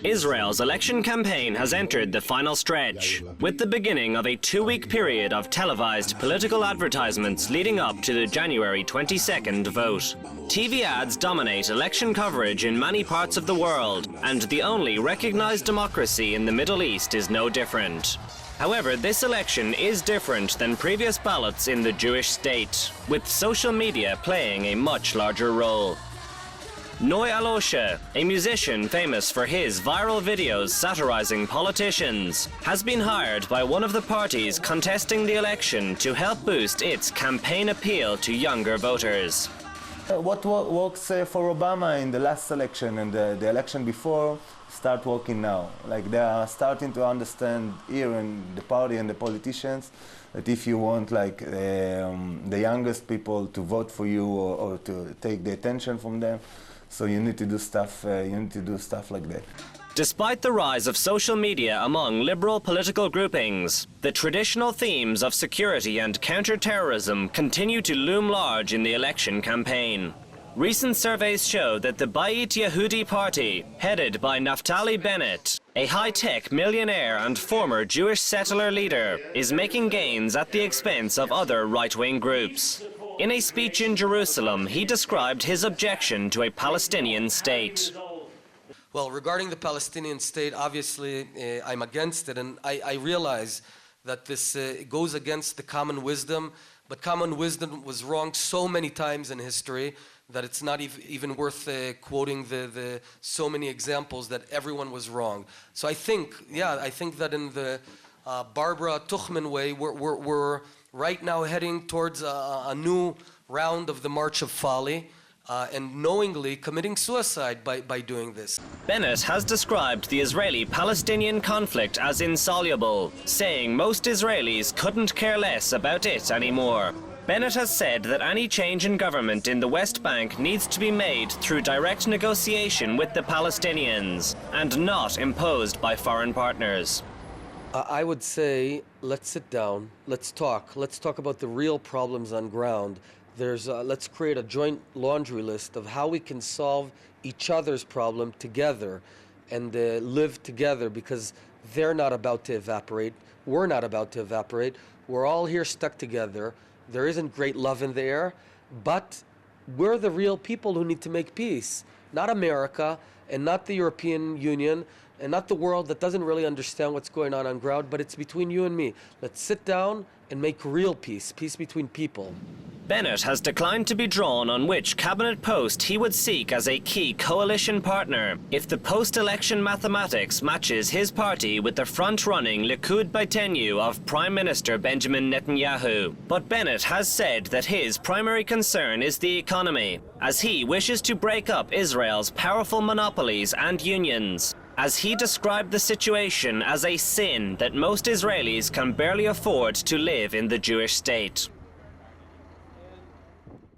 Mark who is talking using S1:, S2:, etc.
S1: Israel's election campaign has entered the final stretch, with the beginning of a 2-week period of televised political advertisements leading up to the January 22nd vote. TV ads dominate election coverage in many parts of the world, and the only recognized democracy in the Middle East is no different. However, this election is different than previous ballots in the Jewish state, with social media playing a much larger role. Noy Alosha, a musician famous for his viral videos satirizing politicians, has been hired by one of the parties contesting the election to help boost its campaign appeal to younger voters.
S2: What works for Obama in the last election and the election before start working now. Like, they are starting to understand here in the party and the politicians that if you want the youngest people to vote for you or to take the attention from them, so you need to do stuff like that.
S1: Despite the rise of social media among liberal political groupings, the traditional themes of security and counter-terrorism continue to loom large in the election campaign. Recent surveys show that the Bayit Yehudi party, headed by Naftali Bennett, a high-tech millionaire and former Jewish settler leader, is making gains at the expense of other right-wing groups. In a speech in Jerusalem, he described his objection to a Palestinian state.
S3: Well, regarding the Palestinian state, obviously I'm against it, and I realize that this goes against the common wisdom, but common wisdom was wrong so many times in history that it's not even worth quoting the so many examples that everyone was wrong. So I think that in the Barbara Tuchman way, we're right now heading towards a new round of the March of Folly, and knowingly committing suicide by doing this.
S1: Bennett has described the Israeli-Palestinian conflict as insoluble, saying most Israelis couldn't care less about it anymore. Bennett has said that any change in government in the West Bank needs to be made through direct negotiation with the Palestinians and not imposed by foreign partners.
S3: I would say, let's sit down, let's talk about the real problems on ground. Let's create a joint laundry list of how we can solve each other's problem together and live together, because they're not about to evaporate, we're not about to evaporate, we're all here stuck together. There isn't great love in the air, but we're the real people who need to make peace, not America and not the European Union and not the world that doesn't really understand what's going on ground, but it's between you and me. Let's sit down and make real peace between people.
S1: Bennett has declined to be drawn on which cabinet post he would seek as a key coalition partner if the post-election mathematics matches his party with the front-running Likud-Beiteinu of Prime Minister Benjamin Netanyahu. But Bennett has said that his primary concern is the economy, as he wishes to break up Israel's powerful monopolies and unions, as he described the situation as a sin that most Israelis can barely afford to live in the Jewish state.